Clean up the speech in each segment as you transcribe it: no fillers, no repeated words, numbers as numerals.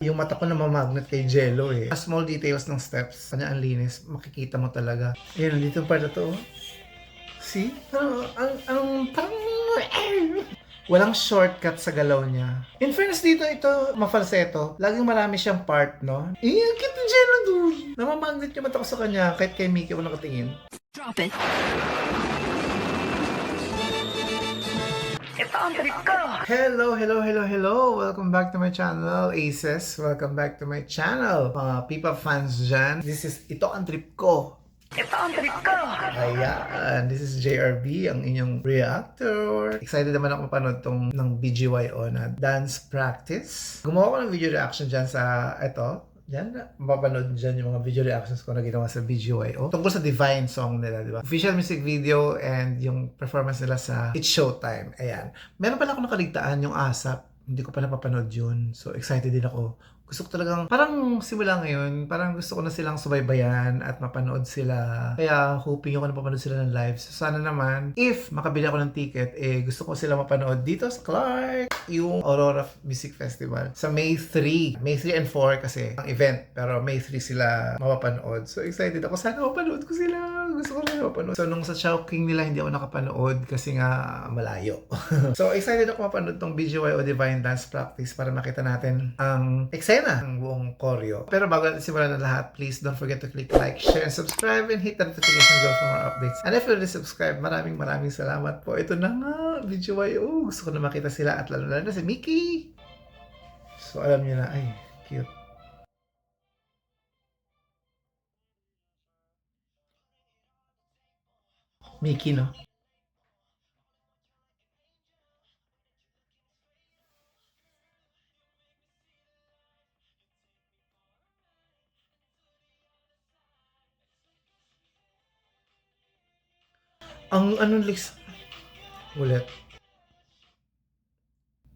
Yung mata ko namamagnet kay Jello eh. Small details ng steps, kanya ang linis, makikita mo talaga. Ayun, nandito pa na to. See? Parang walang shortcut sa galaw niya. In fairness dito, ito, mafalseto. Laging marami siyang part, no? Eh, ang cute ng Jello, dude. Namamagnet yung mata ko sa kanya, kahit kay Mickey ako nakatingin. Drop it. Ito ang trip ko. Hello. Welcome back to my channel, Aces. Welcome back to my channel, mga Pipa fans dyan. Ito ang trip ko. Ito ang trip ko. Ayan, this is JRB, ang inyong reactor. Excited naman ako mapanood tong ng BGYO na dance practice. Gumawa ko ng video reaction dyan sa ito. Yan, mapapanood dyan yung mga video reactions ko na ginawa sa BGYO. Tungkol sa Divine song nila, di ba? Official music video and yung performance nila sa It's Showtime. Ayan. Meron pala ako nakaligtaan yung ASAP. Hindi ko pa napapanood yun. So, excited din ako. Gusto ko talagang, parang simula ngayon, parang gusto ko na silang subaybayan at mapanood sila. Kaya hoping ako na mapanood sila ng live. So sana naman, if makabili ako ng ticket, gusto ko sila mapanood dito sa Clark, yung Aurora Music Festival. Sa May 3. May 3 and 4 kasi ang event. Pero May 3 sila mapapanood. So excited ako. Sana mapanood ko sila. Gusto ko rin mapanood. So nung sa Chowking nila, hindi ako nakapanood kasi nga malayo. So excited ako mapanood tong BGYO Divine Dance Practice para makita natin ang eksena ng buong choreo. Pero bago natin simulan na lahat, please don't forget to click like, share, and subscribe, and hit the notification bell for more updates. And if you already subscribe, maraming salamat po. Ito na nga, BGYO. Gusto ko na makita sila at lalo na si Mickey. So alam niyo na, ay, cute. Mickey, no? Ang anong lyrics ulit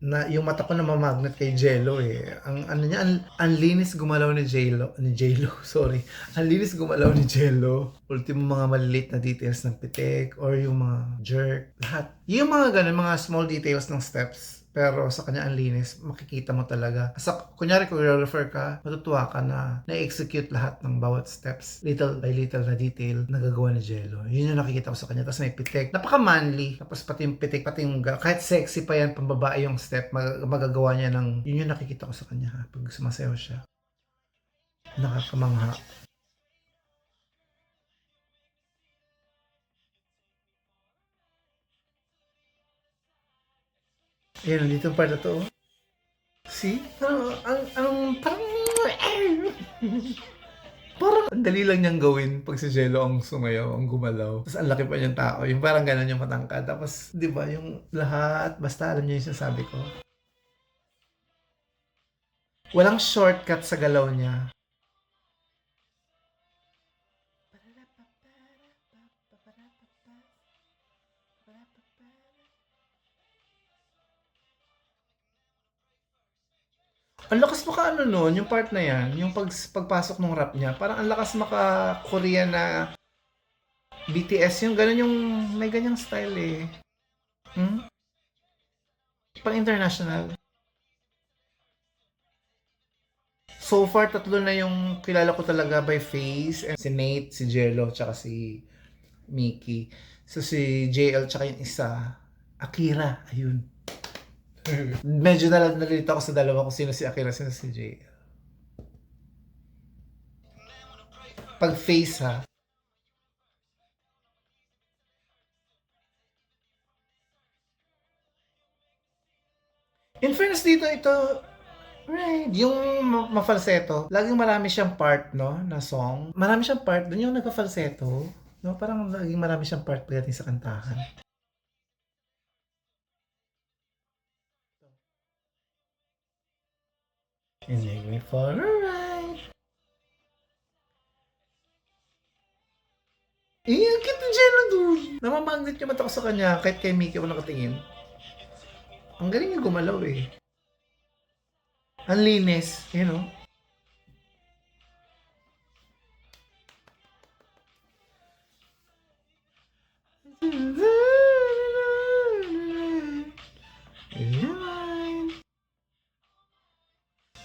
na yung mata ko namamagnet kay Jello eh. Ang ano niya, ang linis gumalaw ni Jello, sorry. Ang linis gumalaw ni Jello. Ultimo mga maliliit na details ng pitik or yung mga jerk, lahat. Yung mga ganun, mga small details ng steps. Pero sa kanya ang linis, makikita mo talaga. Kunyari kung i-refer ka, matutuwa ka na na-execute lahat ng bawat steps. Little by little na detail na gagawa ni Jello. Yun yung nakikita ko sa kanya. Tapos may pitik. Napaka-manly. Tapos pati yung pitik, pati yung kahit sexy pa yan, pambabae yung step, magagawa niya ng, yun yung nakikita ko sa kanya ha, pag sumasayaw siya. Nakakamangha. Ayan, nandito yung part na to. See? Parang ang dali lang niyang gawin pag si Jello ang sumayaw, ang gumalaw. Tapos ang laki pa niyang tao. Yung parang gano'n yung matangkad. Tapos, di ba, yung lahat, basta alam niyo yung sinasabi ko. Walang shortcut sa galaw niya. Ang lakas maka-ano nun, yung part na yan, yung pagpasok ng rap niya, parang ang lakas maka-Korean na BTS, yung gano'n yung may ganyang style eh. Hmm? Pang international. So far, tatlo na yung kilala ko talaga by face. And si Nate, si Jello, tsaka si Mickey. So si JL, tsaka yung isa, Akira. Ayun. Medyo nalilito ako sa dalawa kung sino si Akira, sino si JL. Pag face ha. In fairness dito, ito, right, yung mafalseto, laging marami siyang part, no, na song. Marami siyang part, dun yung nagka-falsetto. No, parang laging marami siyang part pagdating sa kantahan. And make me fall alright. Ang cute ng Jello, dude. Namamagnet yung mata ko sa kanya, kahit kay Mickey ako nakatingin. Ang galing niya gumalaw eh. Ang linis, you know.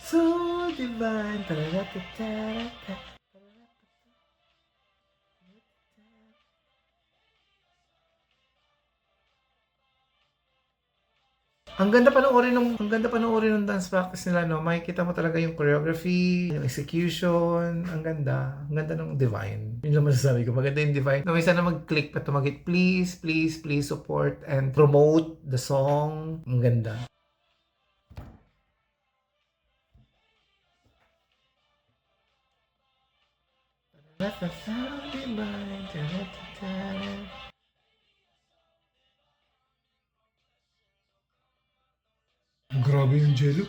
So divine. Tararatatata. Ang ganda panoorin ng dance practice nila, no? Makikita mo talaga yung choreography, yung execution, ang ganda ng Divine. Yun lang masasabi ko, maganda yung Divine. No, may sana mag-click pa tumagit, please, please, please support and promote the song. Ang ganda. Let the sound be mine. Grabe yung jello.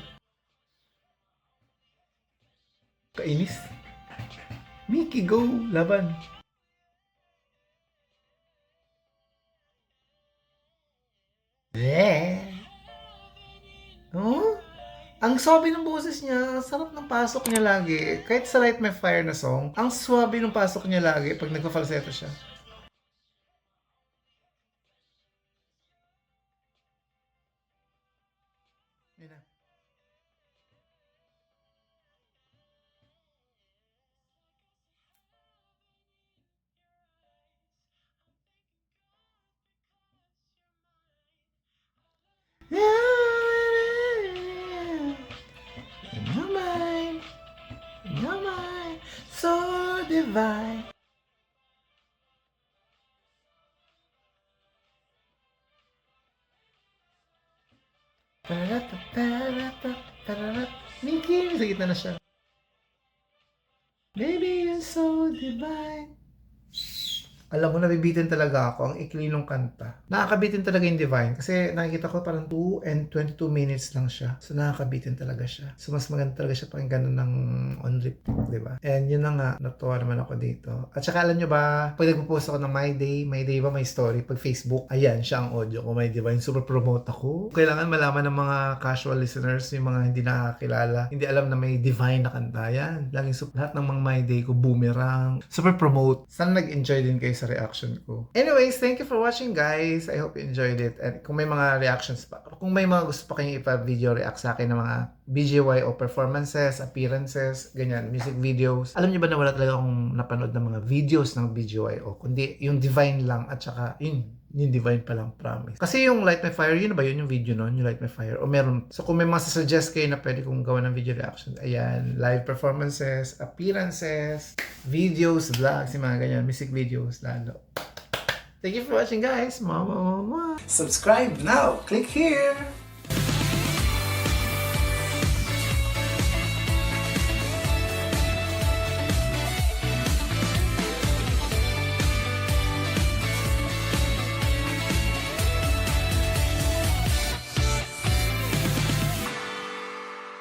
Kainis. Mickey, go! Laban. Yeah. Oh? Ang swabe ng boses niya. Sarap ng pasok niya lagi. Kahit sa Light My Fire na song, ang swabe ng pasok niya lagi pag nagpa-falsetto siya. Yun na. In your mind, in your mind, so divine. Mickey, sa gitna na siya. Baby, you're so divine. Alam mo, nabibitin talaga ako. Ang ikli nung kanta. Nakakabitin talaga yung Divine. Kasi nakikita ko parang 2 and 22 minutes lang siya. So nakakabitin talaga siya. So mas maganda talaga siya pakinggan ng on repeat, di ba? And yun na nga, natuwa naman ako dito. At saka alam nyo ba, pag nagpo-post ako ng My Day ba, My Story, pag Facebook, ayan, siya ang audio ko, My Divine. Super promote ako. Kailangan malaman ng mga casual listeners, yung mga hindi nakakilala, hindi alam na may Divine na kanta. Yan. Laging lahat ng mga My Day ko, boomerang. Super promote. Sana nag-enjoy din kayo sa reaction ko. Anyways, thank you for watching, guys. I hope you enjoyed it. And kung may mga reactions pa, kung may mga gusto pa kayong ipa-video react sa akin ng mga BGY o performances, appearances, ganyan, music videos. Alam niyo ba na wala talaga akong napanood ng mga videos ng BGY o kundi yung Divine lang at saka yung Divine pa lang, promise. Kasi yung Light My Fire, yun na ba yun yung video nun? Yung Light My Fire? O meron? So kung may mga suggest kayo na pwede kong gawa ng video reaction, ayan, live performances, appearances, videos, vlogs, yung mga ganyan, music videos, lalo. Thank you for watching, guys. Mama. Subscribe now. Click here.